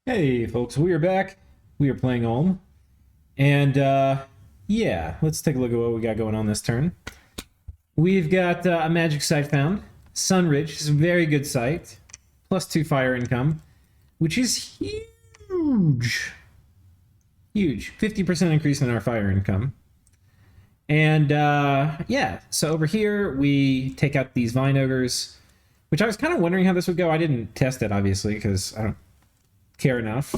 Hey folks, we are back. We are playing Ulm. And yeah, let's take a look at what we got going on this turn. We've got a magic site found. Sunridge is a very good site. +2 fire income, which is huge. Huge. 50% increase in our fire income. And yeah, so over here we take out these vine ogres, which I was kind of wondering how this would go. I didn't test it, obviously, because I don't care enough.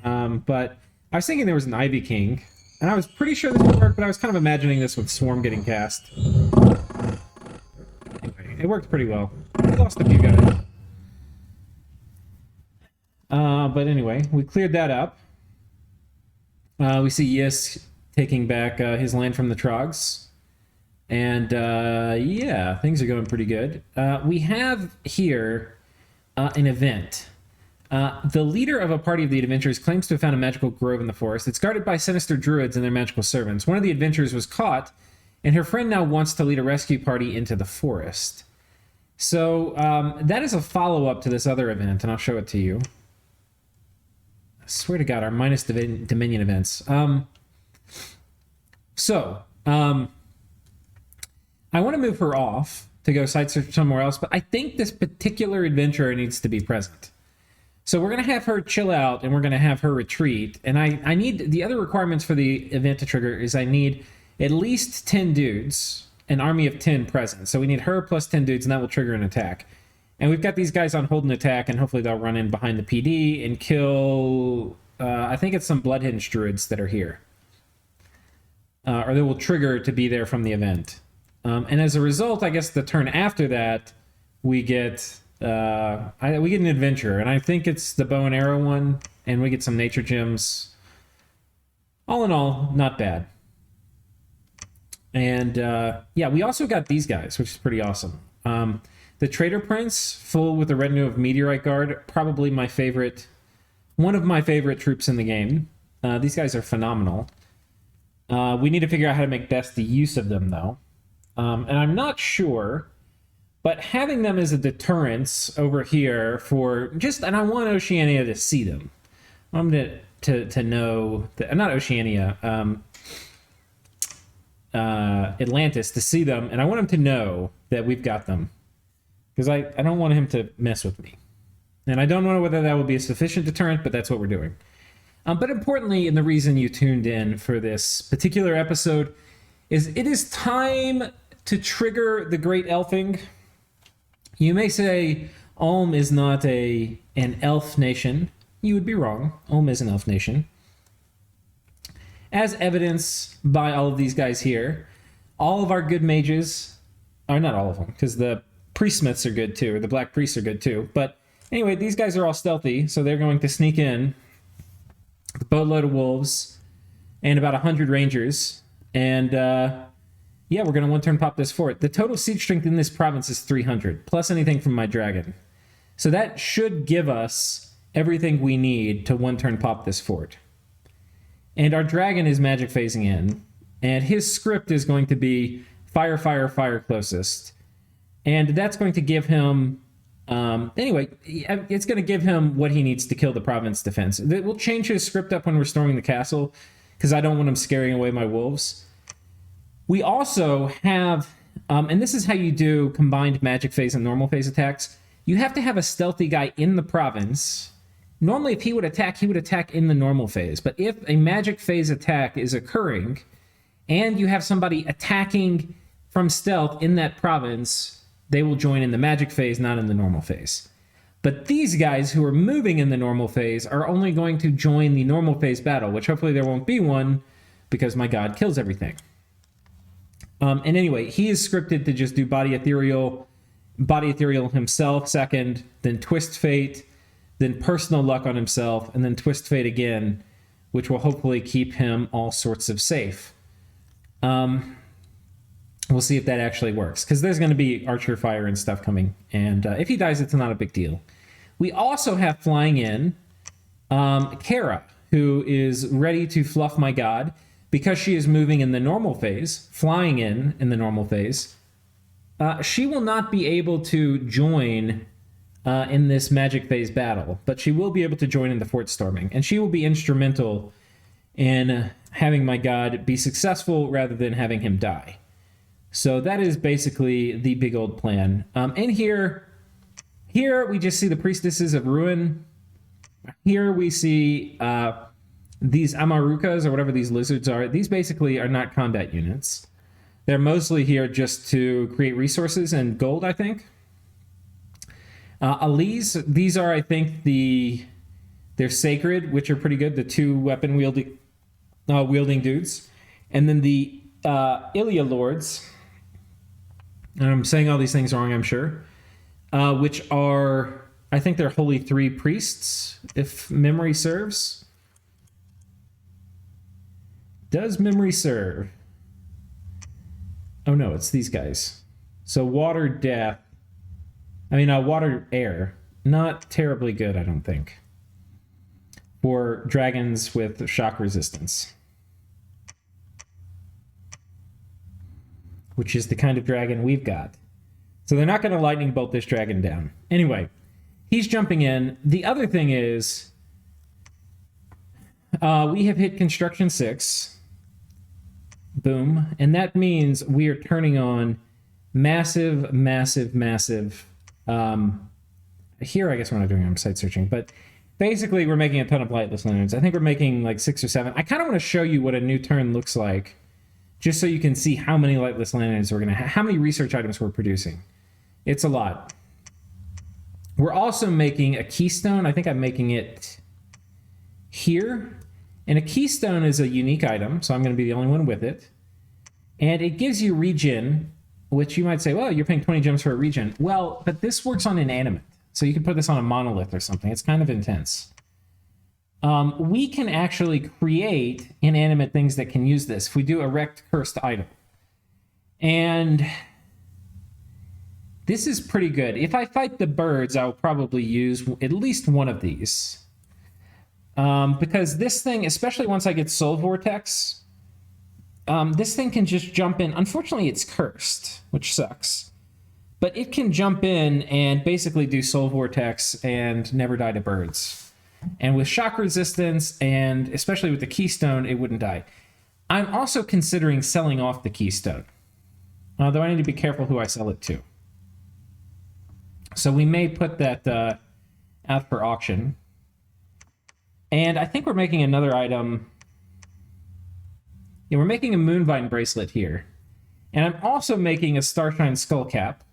But I was thinking there was an Ivy King, and I was pretty sure this would work, but I was kind of imagining this with Swarm getting cast. Anyway, it worked pretty well. We lost a few guys. But anyway, we cleared that up. We see Yisk taking back his land from the Trogs. And yeah, things are going pretty good. We have here an event. The leader of a party of the adventurers claims to have found a magical grove in the forest. It's guarded by sinister druids and their magical servants. One of the adventurers was caught, and her friend now wants to lead a rescue party into the forest. So that is a follow-up to this other event, and I'll show it to you. I swear to God, our minus Dominion events. I want to move her off to go site search somewhere else, but I think this particular adventurer needs to be present. So we're going to have her chill out, and we're going to have her retreat. And I need, the other requirements for the event to trigger is I need at least 10 dudes, an army of 10 present. So we need her plus 10 dudes, and that will trigger an attack. And we've got these guys on hold and attack, and hopefully they'll run in behind the PD and kill, I think it's some Bloodhinge druids that are here. Or they will trigger to be there from the event. And as a result, I guess the turn after that, we get an adventure, and I think it's the bow and arrow one, and we get some nature gems. All in all, not bad. And yeah, we also got these guys, which is pretty awesome. The Trader Prince, full with a retinue of Meteorite Guard, probably my favorite, one of my favorite troops in the game. These guys are phenomenal. We need to figure out how to make best the use of them, though. And I'm not sure, but having them as a deterrence over here for just, and I want Oceania to see them. I'm to know that, not Oceania, Atlantis to see them, and I want him to know that we've got them. Because I don't want him to mess with me. And I don't know whether that will be a sufficient deterrent, but that's what we're doing. But importantly, and the reason you tuned in for this particular episode, is it is time to trigger the Great Elfing. You may say Ulm is not an elf nation. You would be wrong. Ulm is an elf nation. As evidenced by all of these guys here, all of our good mages, or not all of them, because the priestsmiths are good too, or the black priests are good too. But anyway, these guys are all stealthy, so they're going to sneak in. A boatload of wolves and about 100 rangers. And yeah, we're going to one-turn pop this fort. The total siege strength in this province is 300, plus anything from my dragon. So that should give us everything we need to one-turn pop this fort. And our dragon is magic phasing in, and his script is going to be fire, fire, fire closest. And that's going to give him, anyway, it's going to give him what he needs to kill the province defense. We'll change his script up when we're storming the castle, because I don't want him scaring away my wolves. We also have, and this is how you do combined magic phase and normal phase attacks. You have to have a stealthy guy in the province. Normally, if he would attack in the normal phase. But if a magic phase attack is occurring, and you have somebody attacking from stealth in that province, they will join in the magic phase, not in the normal phase. But these guys who are moving in the normal phase are only going to join the normal phase battle, which hopefully there won't be one, because my god kills everything. And anyway, he is scripted to just do body ethereal himself second, then twist fate, then personal luck on himself, and then twist fate again, which will hopefully keep him all sorts of safe. We'll see if that actually works, because there's going to be archer fire and stuff coming, and if he dies, it's not a big deal. We also have flying in Kara, who is ready to fluff my god, because she is moving in the normal phase, flying in the normal phase. She will not be able to join in this magic phase battle, but she will be able to join in the fort storming, and she will be instrumental in having my god be successful rather than having him die. So that is basically the big old plan. And here we just see the priestesses of ruin. Here we see these Amarukas, or whatever these lizards are. These basically are not combat units. They're mostly here just to create resources and gold, I think. Alis, these are, I think, they're sacred, which are pretty good. The 2 weapon wielding dudes. And then the Ilia Lords, and I'm saying all these things wrong, I'm sure, which are, I think they're Holy 3 priests, if memory serves. Does memory serve? Oh no, it's these guys. So water death. Water air. Not terribly good, I don't think, for dragons with shock resistance, which is the kind of dragon we've got. So they're not going to lightning bolt this dragon down. Anyway, he's jumping in. The other thing is, we have hit construction 6. Boom. And that means we are turning on massive. Here, I guess we're not doing site searching, but basically we're making a ton of lightless lanterns. I think we're making like 6 or 7. I kind of want to show you what a new turn looks like, just so you can see how many lightless lanterns we're going to have, how many research items we're producing. It's a lot. We're also making a keystone. I think I'm making it here. And a keystone is a unique item, so I'm going to be the only one with it. And it gives you regen, which you might say, well, you're paying 20 gems for a regen. Well, but this works on inanimate. So you can put this on a monolith or something. It's kind of intense. We can actually create inanimate things that can use this if we do erect cursed item. And this is pretty good. If I fight the birds, I'll probably use at least one of these. Because this thing, especially once I get Soul Vortex, this thing can just jump in. Unfortunately, it's cursed, which sucks. But it can jump in and basically do Soul Vortex and never die to birds. And with shock resistance, and especially with the keystone, it wouldn't die. I'm also considering selling off the keystone, although I need to be careful who I sell it to. So we may put that out for auction. And I think we're making another item. Yeah, we're making a Moonvine bracelet here. And I'm also making a Starshine skull cap.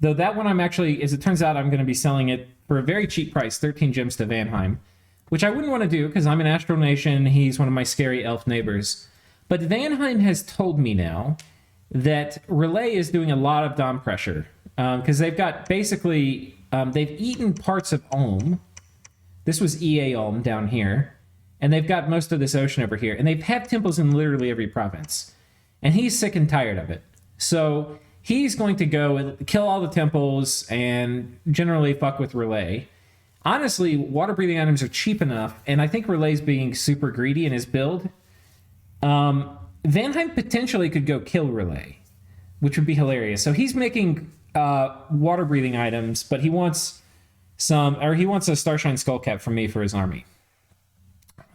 Though that one I'm actually, as it turns out, I'm going to be selling it for a very cheap price, 13 gems to Vanheim. Which I wouldn't want to do, because I'm an Astral Nation, he's one of my scary elf neighbors. But Vanheim has told me now that Relay is doing a lot of Dom pressure. Because they've got basically, they've eaten parts of Ulm. This was EA Ulm down here. And they've got most of this ocean over here. And they've had temples in literally every province. And he's sick and tired of it. So he's going to go and kill all the temples and generally fuck with Relay. Honestly, water-breathing items are cheap enough. And I think Relay's being super greedy in his build. Vanheim potentially could go kill Relay, which would be hilarious. So he's making water-breathing items, but he wants a Starshine Skullcap from me for his army.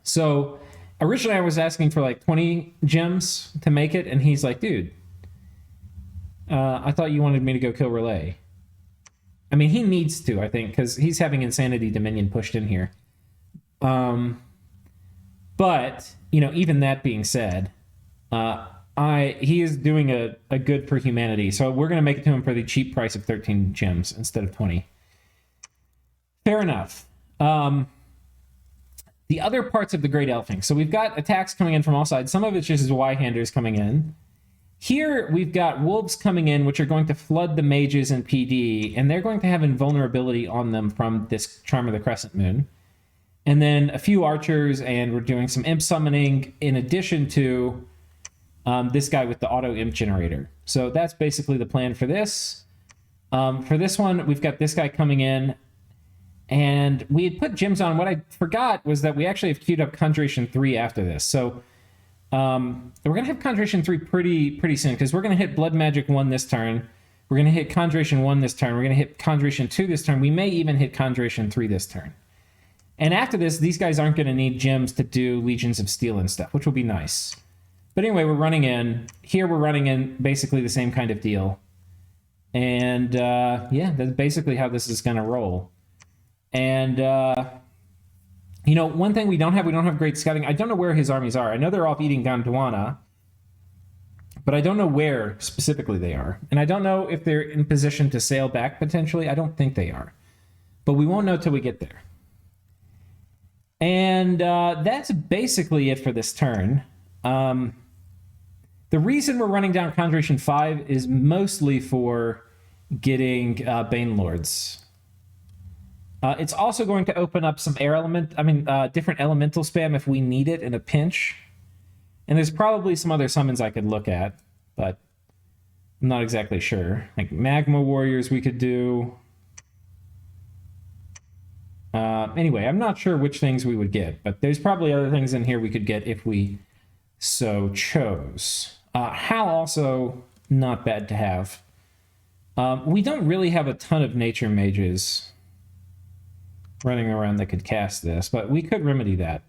So originally I was asking for like 20 gems to make it, and he's like, dude, I thought you wanted me to go kill Relay. I mean, he needs to, I think, because he's having Insanity Dominion pushed in here. But, even that being said, he is doing a good for humanity. So we're going to make it to him for the cheap price of 13 gems instead of 20. Fair enough. The other parts of the Great Elfing. So we've got attacks coming in from all sides. Some of it's just Y-handers coming in. Here we've got wolves coming in, which are going to flood the mages and PD, and they're going to have invulnerability on them from this Charm of the Crescent Moon. And then a few archers, and we're doing some imp summoning in addition to this guy with the auto imp generator. So that's basically the plan for this. For this one, we've got this guy coming in. And we had put gems on. What I forgot was that we actually have queued up Conjuration 3 after this. So we're going to have Conjuration 3 pretty soon, because we're going to hit Blood Magic 1 this turn. We're going to hit Conjuration 1 this turn. We're going to hit Conjuration 2 this turn. We may even hit Conjuration 3 this turn. And after this, these guys aren't going to need gems to do Legions of Steel and stuff, which will be nice. But anyway, we're running in. Here we're running in basically the same kind of deal. And yeah, that's basically how this is going to roll. And, you know, one thing we don't have great scouting. I don't know where his armies are. I know they're off eating Gondwana, but I don't know where specifically they are. And I don't know if they're in position to sail back potentially. I don't think they are. But we won't know till we get there. And that's basically it for this turn. The reason we're running down Conjuration 5 is mostly for getting Bane Lords. It's also going to open up some different elemental spam if we need it in a pinch. And there's probably some other summons I could look at, but I'm not exactly sure. Like Magma Warriors we could do. Anyway, I'm not sure which things we would get, but there's probably other things in here we could get if we so chose. Hal also not bad to have. We don't really have a ton of nature mages running around that could cast this, but we could remedy that.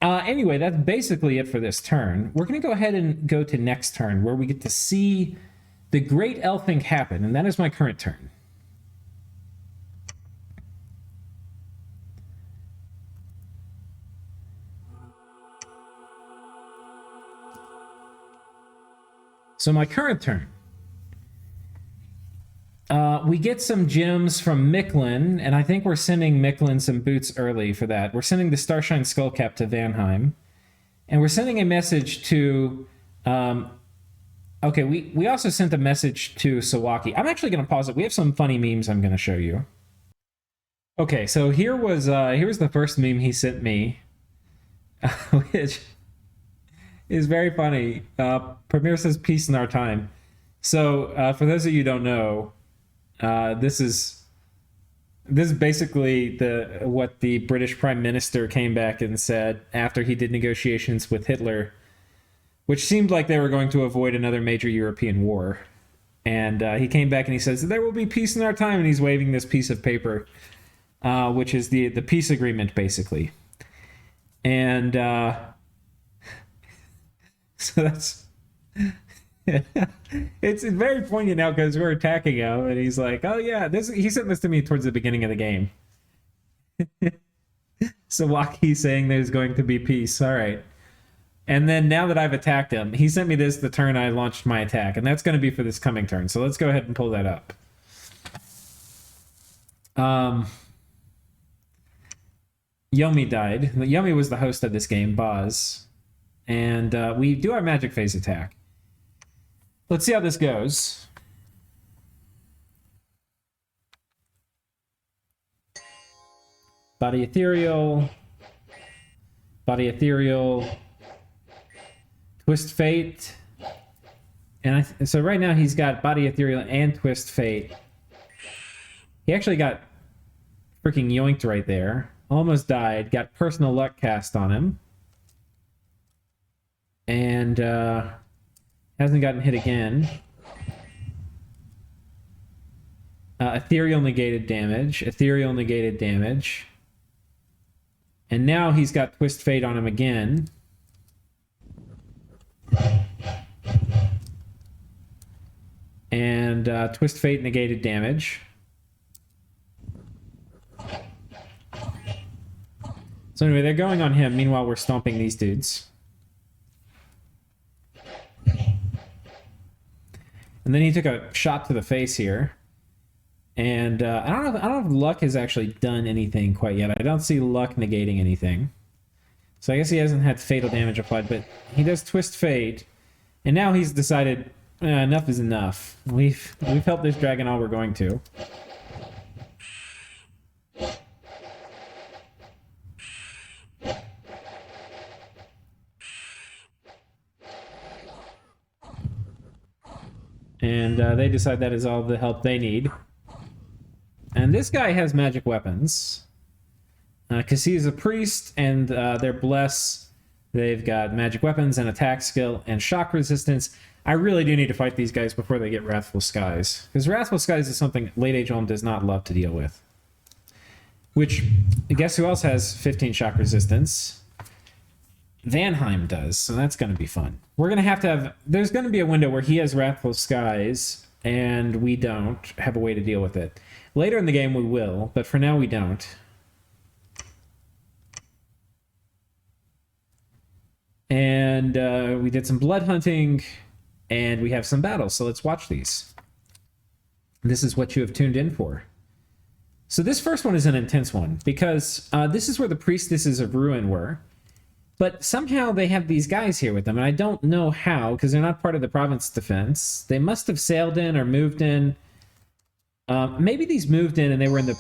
Anyway, that's basically it for this turn. We're going to go ahead and go to next turn, where we get to see the Great Elfing happen, and that is my current turn. So my current turn. We get some gems from Micklin, and I think we're sending Micklin some boots early for that. We're sending the Starshine Skullcap to Vanheim. And we're sending a message to... okay, we also sent a message to Sawaiiki. I'm actually going to pause it. We have some funny memes I'm going to show you. Okay, so here was the first meme he sent me, which is very funny. Premier says, "Peace in our time." So for those of you who don't know, this is basically what the British Prime Minister came back and said after he did negotiations with Hitler, which seemed like they were going to avoid another major European war. And he came back and he says, "There will be peace in our time," and he's waving this piece of paper, which is the peace agreement, basically. And so that's... it's very poignant now because we're attacking him, and he's like, "Oh yeah, he sent this to me towards the beginning of the game." Sawaiiki saying there's going to be peace. All right. And then now that I've attacked him, he sent me this the turn I launched my attack, and that's going to be for this coming turn. So let's go ahead and pull that up. Yomi died. Yomi was the host of this game, Boz. And we do our magic phase attack. Let's see how this goes. Body Ethereal. Body Ethereal. Twist Fate. And so right now he's got Body Ethereal and Twist Fate. He actually got freaking yoinked right there. Almost died. Got Personal Luck cast on him. And hasn't gotten hit again. Ethereal negated damage. Ethereal negated damage. And now he's got Twist Fate on him again. And Twist Fate negated damage. So anyway, they're going on him. Meanwhile, we're stomping these dudes. And then he took a shot to the face here. And I don't know if Luck has actually done anything quite yet. I don't see Luck negating anything. So I guess he hasn't had fatal damage applied, but he does Twist Fate. And now he's decided, enough is enough. We've helped this dragon all we're going to. And they decide that is all the help they need. And this guy has magic weapons. Because he's a priest, and they're blessed. They've got magic weapons and attack skill and shock resistance. I really do need to fight these guys before they get Wrathful Skies. Because Wrathful Skies is something Late Age Olm does not love to deal with. Which, guess who else has 15 shock resistance? Vanheim does, so that's going to be fun. We're going to have... There's going to be a window where he has Wrathful Skies, and we don't have a way to deal with it. Later in the game we will, but for now we don't. And we did some blood hunting, and we have some battles, so let's watch these. This is what you have tuned in for. So this first one is an intense one, because this is where the Priestesses of Ruin were. But somehow they have these guys here with them, and I don't know how, because they're not part of the province defense. They must have sailed in or moved in. Maybe these moved in and they were in the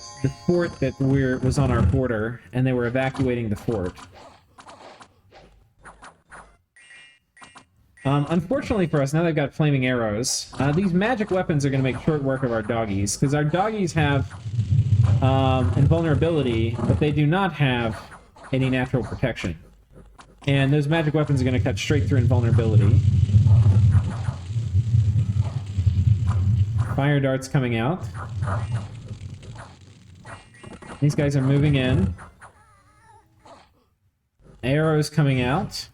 fort that was on our border, and they were evacuating the fort. Unfortunately for us, now they've got flaming arrows. These magic weapons are going to make short work of our doggies, because our doggies have invulnerability, but they do not have any natural protection. And those magic weapons are going to cut straight through invulnerability. Fire darts coming out. These guys are moving in. Arrows coming out.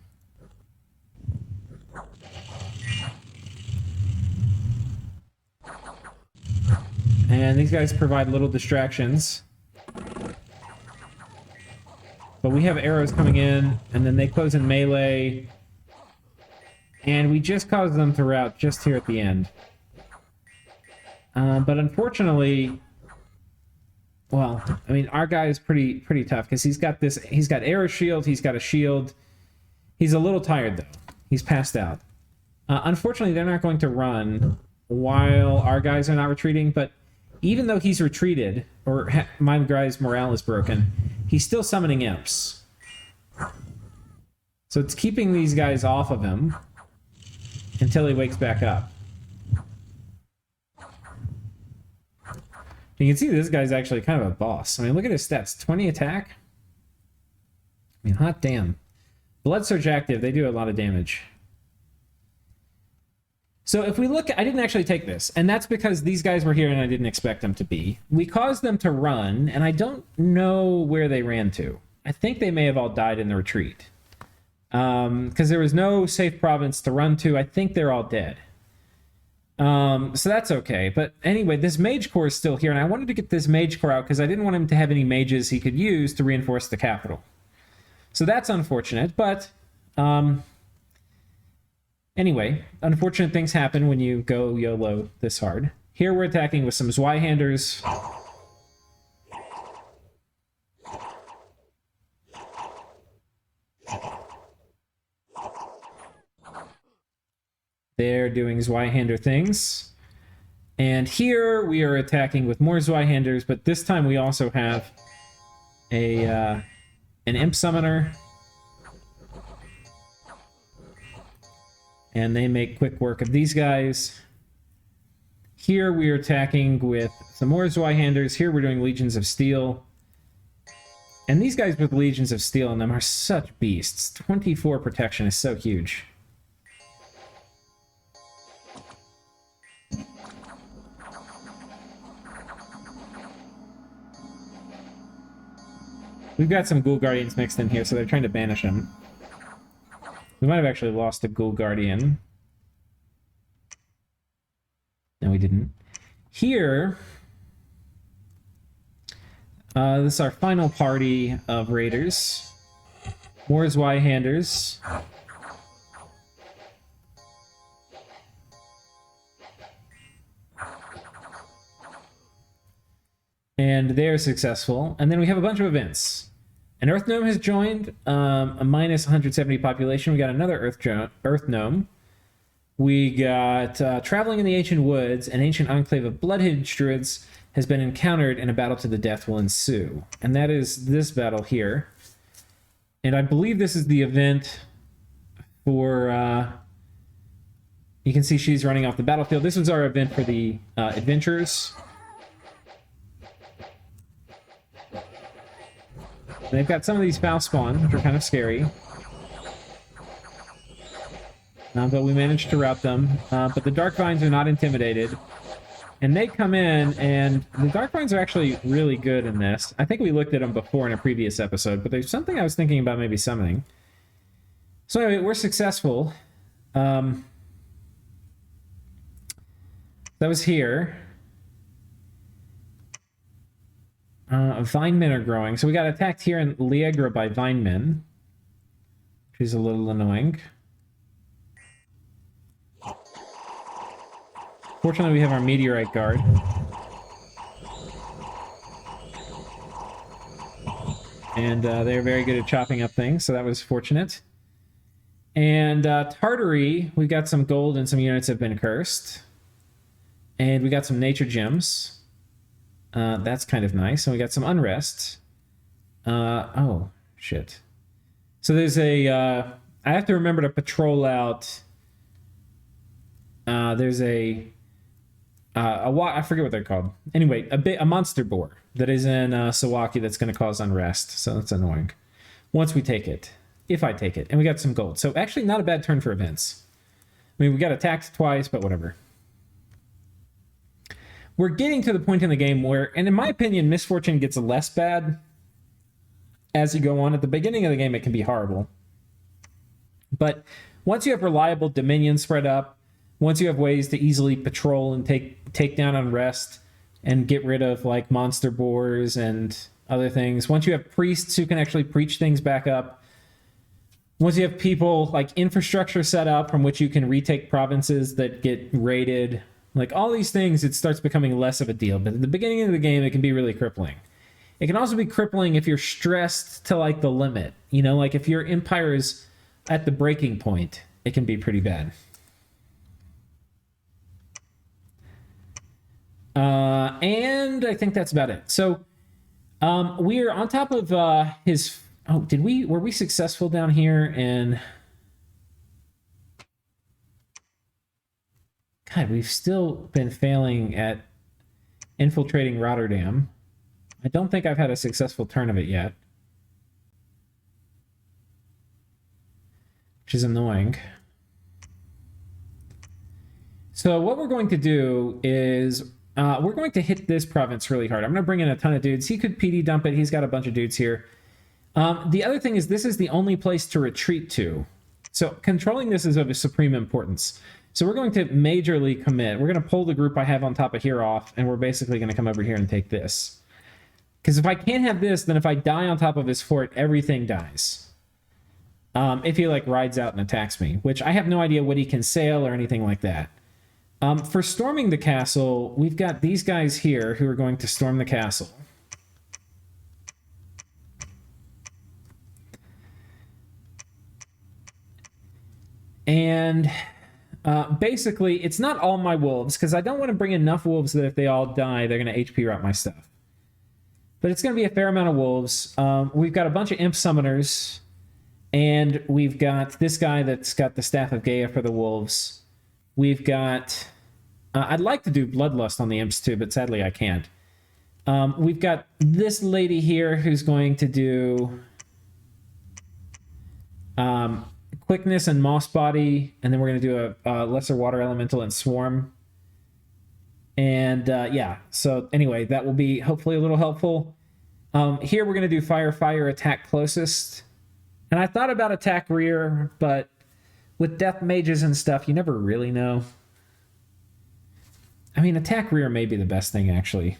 And these guys provide little distractions. But we have arrows coming in, and then they close in melee. And we just caused them to rout just here at the end. But unfortunately, well, I mean, our guy is pretty tough, because he's got arrow shield, he's got a shield. He's a little tired, though. He's passed out. Unfortunately, they're not going to run while our guys are not retreating, but even though he's retreated, or my guy's morale is broken, he's still summoning imps. So it's keeping these guys off of him until he wakes back up. You can see this guy's actually kind of a boss. I mean, look at his stats. 20 attack? I mean, hot damn. Blood Surge active, they do a lot of damage. So if we look, I didn't actually take this, and that's because these guys were here and I didn't expect them to be. We caused them to run, and I don't know where they ran to. I think they may have all died in the retreat. Because there was no safe province to run to. I think they're all dead. So that's okay. But anyway, this Mage Corps is still here, and I wanted to get this Mage Corps out because I didn't want him to have any mages he could use to reinforce the capital. So that's unfortunate, but... Anyway, unfortunate things happen when you go YOLO this hard. Here we're attacking with some Zweihanders. They're doing Zweihander things. And here we are attacking with more Zweihanders, but this time we also have an Imp Summoner. And they make quick work of these guys. Here we are attacking with some more Zweihanders. Here we're doing Legions of Steel. And these guys with Legions of Steel in them are such beasts. 24 protection is so huge. We've got some Ghoul Guardians mixed in here, so they're trying to banish them. We might have actually lost a Ghoul Guardian. No, we didn't. Here, this is our final party of raiders. More Zweihanders. And they're successful. And then we have a bunch of events. An Earth Gnome has joined, a minus 170 population. We got another Earth Gnome. We got Traveling in the Ancient Woods, an ancient enclave of blood-hidden druids has been encountered and a battle to the death will ensue. And that is this battle here. And I believe this is the event for... you can see she's running off the battlefield. This was our event for the adventurers. They've got some of these foul spawn, which are kind of scary. but we managed to rout them. But the Dark Vines are not intimidated. And they come in, and the Dark Vines are actually really good in this. I think we looked at them before in a previous episode, but there's something I was thinking about maybe summoning. So anyway, we're successful. That was here. Vinemen are growing. So we got attacked here in Liegra by Vinemen, which is a little annoying. Fortunately, we have our Meteorite Guard. And they're very good at chopping up things, so that was fortunate. And Tartary, we got some gold and some units have been cursed. And we got some nature gems. That's kind of nice. And we got some unrest. Oh, shit. So there's a... I have to remember to patrol out... there's I forget what they're called. Anyway, a monster boar that is in Sawaiiki that's going to cause unrest. So that's annoying. Once we take it. If I take it. And we got some gold. So actually not a bad turn for events. I mean, we got attacked twice, but whatever. We're getting to the point in the game where, and in my opinion, misfortune gets less bad as you go on. At the beginning of the game, it can be horrible. But once you have reliable dominion spread up, once you have ways to easily patrol and take down unrest and get rid of like monster boars and other things, once you have priests who can actually preach things back up, once you have people like infrastructure set up from which you can retake provinces that get raided, like all these things, it starts becoming less of a deal. But at the beginning of the game, it can be really crippling. It can also be crippling if you're stressed to like the limit. You know, like if your empire is at the breaking point, it can be pretty bad. And I think that's about it. So we are on top of his... Oh, were we successful down here? And God, we've still been failing at infiltrating Rotterdam. I don't think I've had a successful turn of it yet, which is annoying. So what we're going to do is we're going to hit this province really hard. I'm going to bring in a ton of dudes. He could PD dump it. He's got a bunch of dudes here. The other thing is this is the only place to retreat to. So controlling this is of supreme importance. So we're going to majorly commit. We're going to pull the group I have on top of here off, and we're basically going to come over here and take this. Because if I can't have this, then if I die on top of his fort, everything dies. If he like rides out and attacks me, which I have no idea what he can sail or anything like that. For storming the castle, we've got these guys here who are going to storm the castle. And basically, it's not all my wolves, because I don't want to bring enough wolves that if they all die, they're going to HP rot my stuff. But it's going to be a fair amount of wolves. We've got a bunch of imp summoners, and we've got this guy that's got the Staff of Gaia for the wolves. We've got... I'd like to do Bloodlust on the imps too, but sadly I can't. We've got this lady here who's going to do... Quickness and Moss Body, and then we're going to do a Lesser Water Elemental and Swarm. And yeah, so anyway, that will be hopefully a little helpful. Here we're going to do Fire, Fire, Attack Closest. And I thought about Attack Rear, but with Death Mages and stuff, you never really know. I mean, Attack Rear may be the best thing, actually.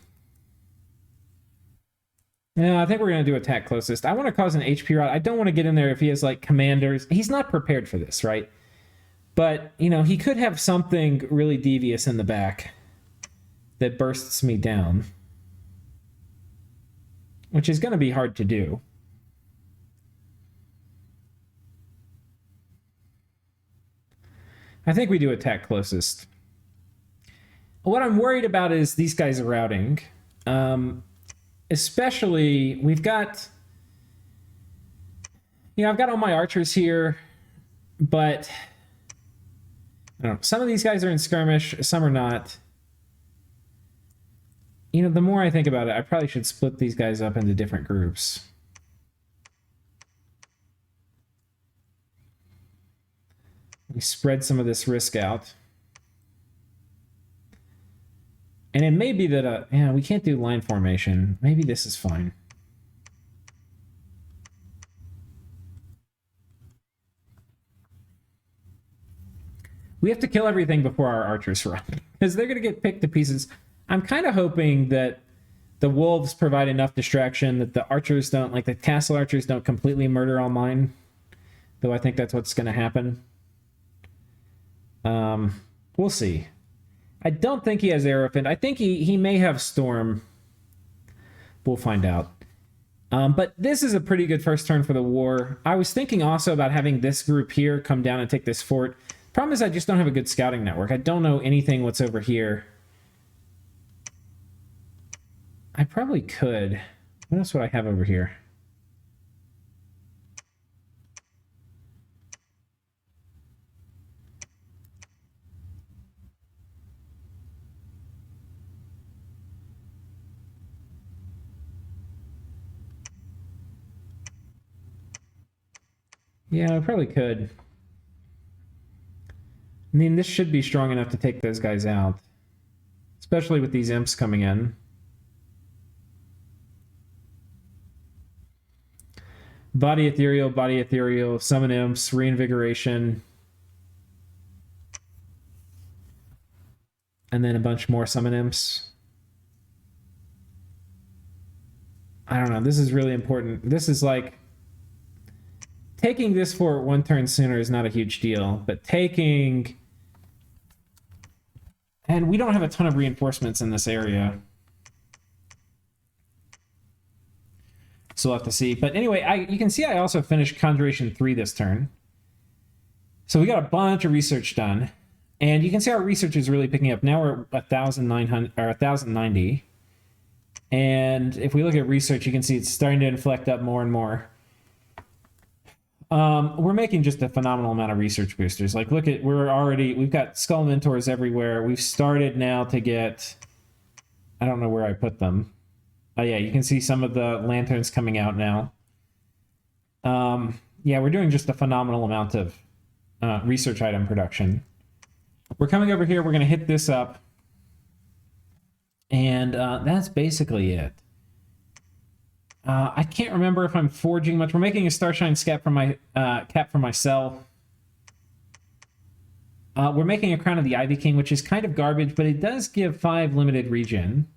Yeah, I think we're going to do Attack Closest. I want to cause an HP rot. I don't want to get in there if he has, like, commanders. He's not prepared for this, right? But, you know, he could have something really devious in the back that bursts me down. Which is going to be hard to do. I think we do Attack Closest. What I'm worried about is these guys are routing. Especially, we've got... You know, I've got all my archers here, but... I don't know. Some of these guys are in skirmish, some are not. You know, the more I think about it, I probably should split these guys up into different groups. We spread some of this risk out. And it may be that, yeah, we can't do line formation. Maybe this is fine. We have to kill everything before our archers run, because they're going to get picked to pieces. I'm kind of hoping that the wolves provide enough distraction that the archers don't, like the castle archers don't completely murder all mine. Though I think that's what's going to happen. We'll see. I don't think he has Aerofin. I think he may have Storm. We'll find out. But this is a pretty good first turn for the war. I was thinking also about having this group here come down and take this fort. Problem is I just don't have a good scouting network. I don't know anything what's over here. I probably could. What else would I have over here? Yeah, I probably could. I mean, this should be strong enough to take those guys out. Especially with these imps coming in. Body ethereal, summon imps, reinvigoration. And then a bunch more summon imps. I don't know, this is really important. This is like... Taking this fort one turn sooner is not a huge deal, but taking... And we don't have a ton of reinforcements in this area. So we'll have to see. But anyway, you can see I also finished Conjuration 3 this turn. So we got a bunch of research done. And you can see our research is really picking up. Now we're 1,900 or 1,090. And if we look at research, you can see it's starting to inflect up more and more. We're making just a phenomenal amount of research boosters. Like, look at, we've got Skull Mentors everywhere. We've started now to get, I don't know where I put them. Oh yeah, you can see some of the lanterns coming out now. Yeah, we're doing just a phenomenal amount of research item production. We're coming over here, we're going to hit this up. And that's basically it. I can't remember if I'm forging much. We're making a Starshine cap for myself. We're making a Crown of the Ivy King, which is kind of garbage, but it does give 5 limited regen,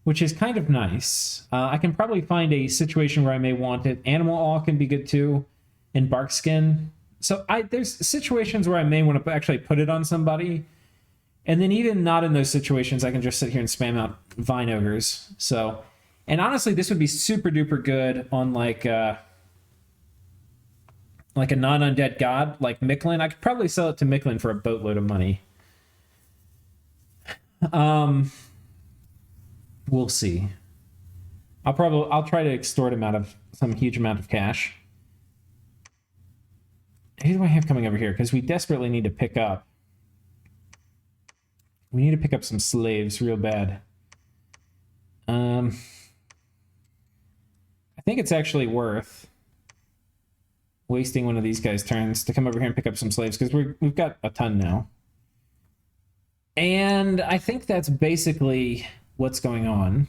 which is kind of nice. I can probably find a situation where I may want it. Animal Awe can be good too, and Bark Skin. So there's situations where I may want to actually put it on somebody. And then even not in those situations, I can just sit here and spam out Vine Ogres. So... And honestly, this would be super duper good on like a non-undead god like Micklin. I could probably sell it to Micklin for a boatload of money. We'll see. I'll try to extort him out of some huge amount of cash. Who do I have coming over here? Because we desperately need to pick up. We need to pick up some slaves real bad. I think it's actually worth wasting one of these guys' turns to come over here and pick up some slaves, because we've got a ton now. And I think that's basically what's going on.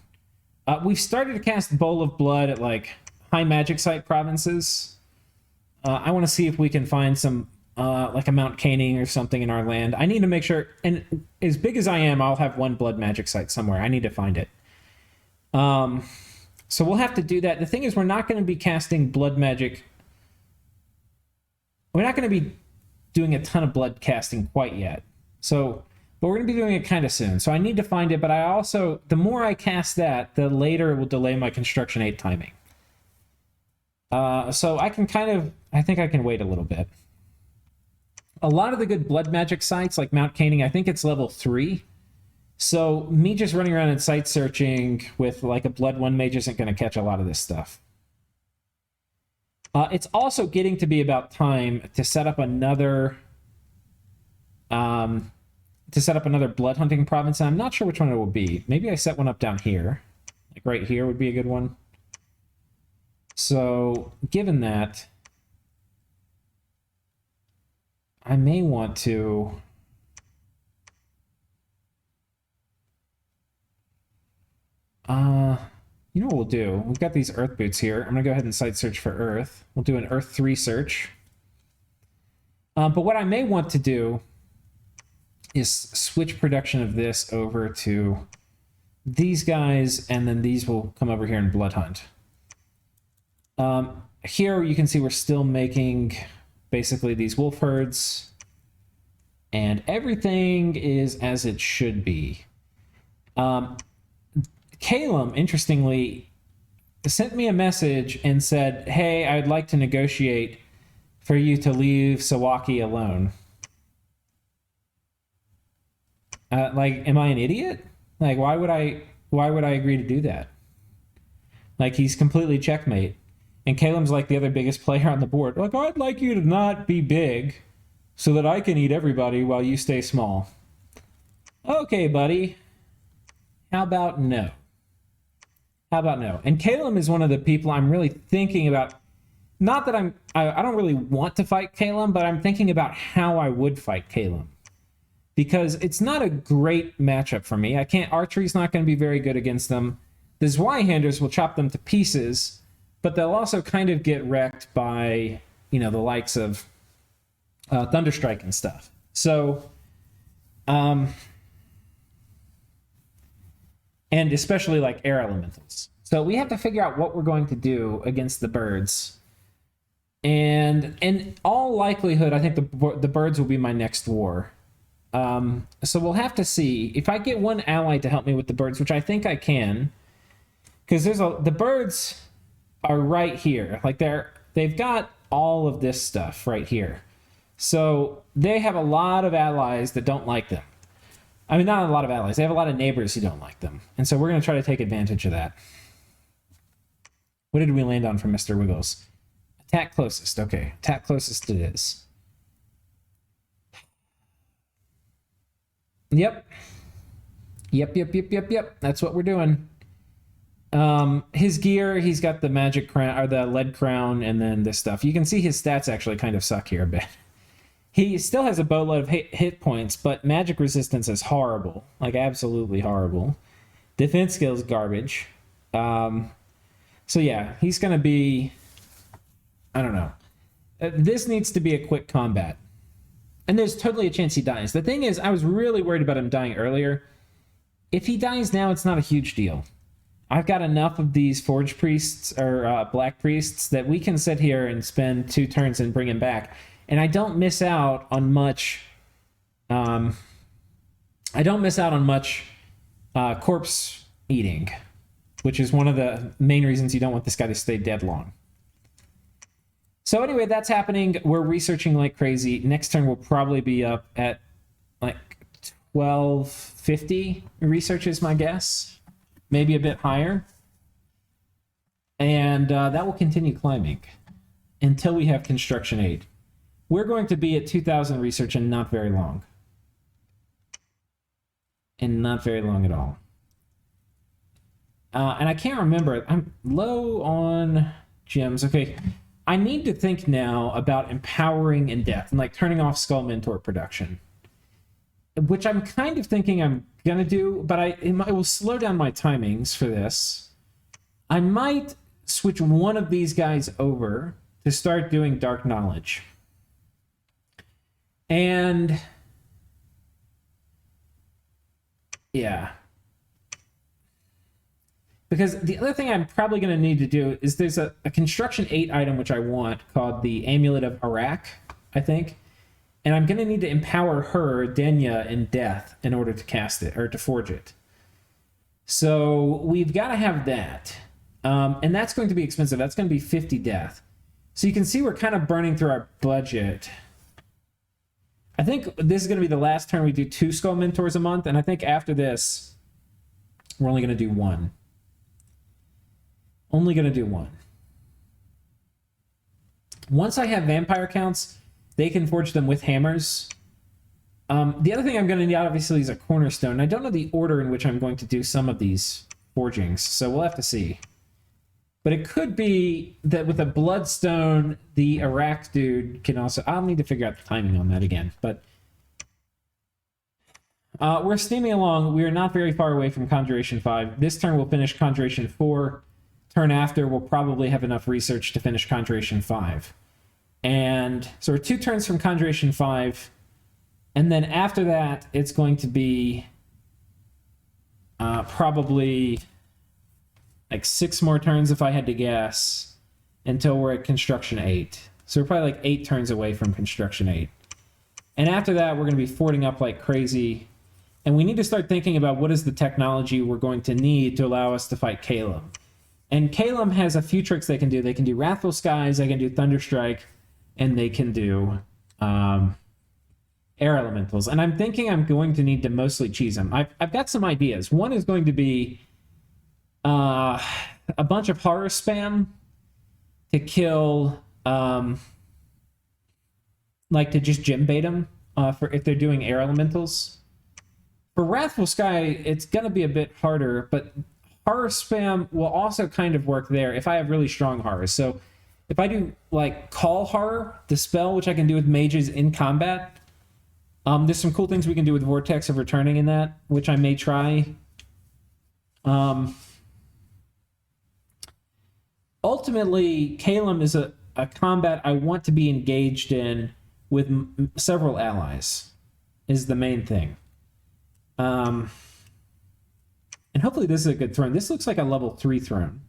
We've started to cast Bowl of Blood at like high magic site provinces. I want to see if we can find some like a Mount Caning or something in our land. I need to make sure, and as big as I am, I'll have one blood magic site somewhere. I need to find it. So we'll have to do that. The thing is, we're not going to be casting blood magic. We're not going to be doing a ton of blood casting quite yet. So, but we're going to be doing it kind of soon. So I need to find it, but I also, the more I cast that, the later it will delay my Construction 8 timing. So I can I think I can wait a little bit. A lot of the good blood magic sites, like Mount Caning, I think it's level 3. So me just running around and site searching with like a Blood 1 mage isn't going to catch a lot of this stuff. It's also getting to be about time to set up another blood hunting province. And I'm not sure which one it will be. Maybe I set one up down here. Like right here would be a good one. So given that, I may want to... you know what we'll do? We've got these earth boots here. I'm going to go ahead and site search for earth. We'll do an earth 3 search. But what I may want to do is switch production of this over to these guys, and then these will come over here and blood hunt. Here you can see we're still making basically these wolf herds, and everything is as it should be. Calum, interestingly, sent me a message and said, hey, I'd like to negotiate for you to leave Sawaiiki alone. Like, am I an idiot? Like, why would I agree to do that? Like, he's completely checkmate. And Calum's like the other biggest player on the board. Like, I'd like you to not be big so that I can eat everybody while you stay small. Okay, buddy. How about no? How about no? And Calum is one of the people I'm really thinking about. Not that I don't really want to fight Calum, but I'm thinking about how I would fight Calum. Because it's not a great matchup for me. Archery's not going to be very good against them. The Zweihanders will chop them to pieces, but they'll also kind of get wrecked by, the likes of Thunderstrike and stuff. So, and especially like air elementals. So we have to figure out what we're going to do against the birds. And in all likelihood, I think the birds will be my next war. So we'll have to see if I get one ally to help me with the birds, which I think I can, because the birds are right here. Like they've got all of this stuff right here. So they have a lot of allies that don't like them. I mean, not a lot of allies. They have a lot of neighbors who don't like them. And so we're going to try to take advantage of that. What did we land on from Mr. Wiggles? Attack closest. Okay, attack closest it is. Yep. That's what we're doing. His gear, he's got the magic crown, or the lead crown, and then this stuff. You can see his stats actually kind of suck here a bit. He still has a boatload of hit points, but magic resistance is horrible. Like, absolutely horrible. Defense skills, garbage. So yeah, he's going to be... I don't know. This needs to be a quick combat. And there's totally a chance he dies. The thing is, I was really worried about him dying earlier. If he dies now, it's not a huge deal. I've got enough of these Forge Priests, or Black Priests, that we can sit here and spend 2 turns and bring him back. And I don't miss out on much... corpse eating, which is one of the main reasons you don't want this guy to stay dead long. So anyway, that's happening. We're researching like crazy. Next turn we'll probably be up at like 1250 research is my guess. Maybe a bit higher. And that will continue climbing until we have construction aid. We're going to be at 2000 research in not very long. And not very long at all. And I can't remember. I'm low on gems. Okay. I need to think now about empowering in depth and like turning off Skull Mentor production, which I'm kind of thinking I'm gonna do, but it will slow down my timings for this. I might switch one of these guys over to start doing Dark Knowledge. And yeah. Because the other thing I'm probably going to need to do is there's a Construction 8 item which I want called the Amulet of Iraq, I think. And I'm going to need to empower her, Denya, in Death in order to cast it, or to forge it. So we've got to have that. And that's going to be expensive. That's going to be 50 Death. So you can see we're kind of burning through our budget. I think this is going to be the last turn we do 2 Skull Mentors a month. And I think after this, we're only going to do 1. Only going to do 1. Once I have vampire counts, they can forge them with hammers. The other thing I'm going to need, obviously, is a cornerstone. I don't know the order in which I'm going to do some of these forgings, so we'll have to see. But it could be that with a Bloodstone, the Iraq dude can also... I'll need to figure out the timing on that again. But we're steaming along. We are not very far away from Conjuration 5. This turn we'll finish Conjuration 4. Turn after, we'll probably have enough research to finish Conjuration 5. And so we're 2 turns from Conjuration 5. And then after that, it's going to be probably like 6 more turns if I had to guess until we're at Construction 8. So we're probably like 8 turns away from Construction 8. And after that, we're going to be forting up like crazy. And we need to start thinking about what is the technology we're going to need to allow us to fight Calum. And Calum has a few tricks they can do. They can do Wrathful Skies, they can do Thunderstrike, and they can do Air Elementals. And I'm thinking I'm going to need to mostly cheese them. I've got some ideas. One is going to be a bunch of horror spam to kill, like to just gym bait them for if they're doing Air Elementals. For Wrathful Sky, it's going to be a bit harder, but horror spam will also kind of work there if I have really strong horror. So if I do like Call Horror, the spell, which I can do with mages in combat, there's some cool things we can do with Vortex of Returning in that, which I may try. Ultimately, Calum is a combat I want to be engaged in with several allies, is the main thing. And hopefully this is a good throne. This looks like a level 3 throne.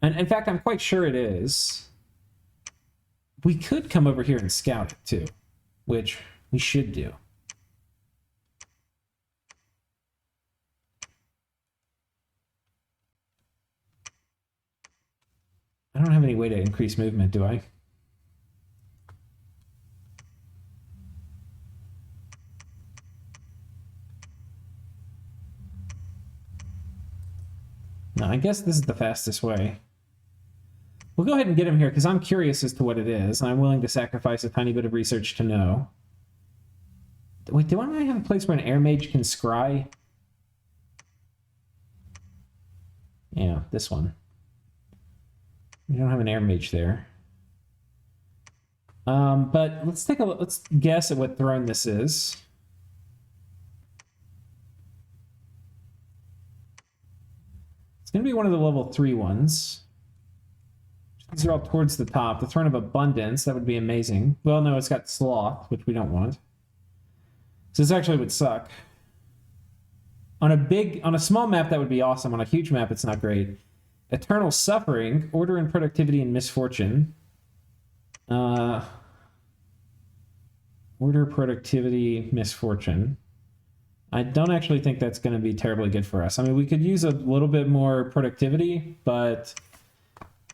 And in fact, I'm quite sure it is. We could come over here and scout it too, which we should do. I don't have any way to increase movement, do I? No, I guess this is the fastest way. We'll go ahead and get him here because I'm curious as to what it is, and I'm willing to sacrifice a tiny bit of research to know. Wait, do I have a place where an air mage can scry? Yeah, this one. We don't have an air mage there. But let's take a look. Let's guess at what throne this is. It's going to be one of the level 3 ones. These are all towards the top. The Throne of Abundance, that would be amazing. Well, no, it's got Sloth, which we don't want. So this actually would suck. On a small map, that would be awesome. On a huge map, it's not great. Eternal Suffering, Order and Productivity and Misfortune. Order, Productivity, Misfortune. I don't actually think that's going to be terribly good for us. I mean, we could use a little bit more productivity, but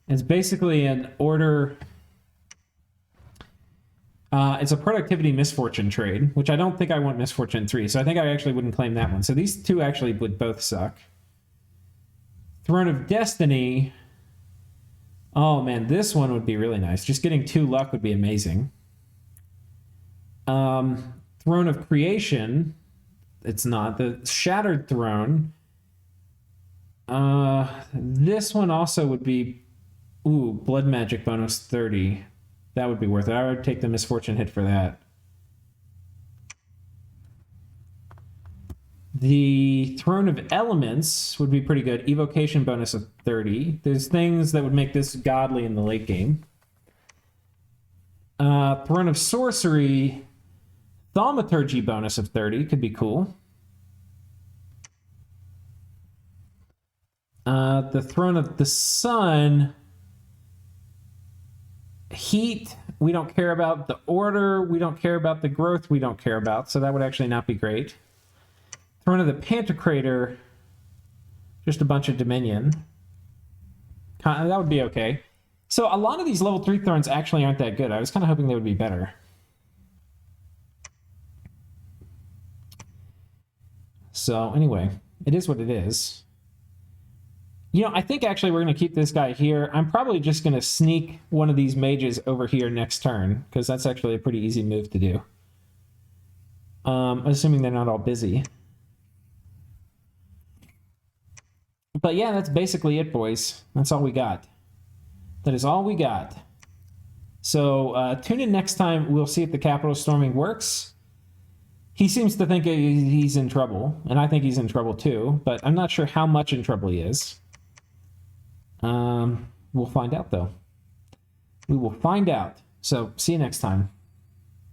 it's basically an order. It's a productivity misfortune trade, which I don't think I want misfortune 3, so I think I actually wouldn't claim that one. So these two actually would both suck. Throne of Destiny. Oh man, this one would be really nice. Just getting 2 luck would be amazing. Throne of Creation. It's not. The Shattered Throne. This one also would be... Ooh, Blood Magic bonus 30. That would be worth it. I would take the misfortune hit for that. The Throne of Elements would be pretty good. Evocation bonus of 30. There's things that would make this godly in the late game. Throne of Sorcery... Thaumaturgy bonus of 30 could be cool. The Throne of the Sun. Heat, we don't care about. The Order, we don't care about. The Growth, we don't care about. So that would actually not be great. Throne of the Pantocrator. Just a bunch of Dominion. That would be okay. So a lot of these level 3 thrones actually aren't that good. I was kind of hoping they would be better. So anyway, it is what it is. You know, I think actually we're going to keep this guy here. I'm probably just going to sneak one of these mages over here next turn, because that's actually a pretty easy move to do. Assuming they're not all busy. But yeah, that's basically it, boys. That's all we got. That is all we got. So tune in next time. We'll see if the Capitol storming works. He seems to think he's in trouble, and I think he's in trouble too, but I'm not sure how much in trouble he is. We'll find out, though. We will find out. So see you next time.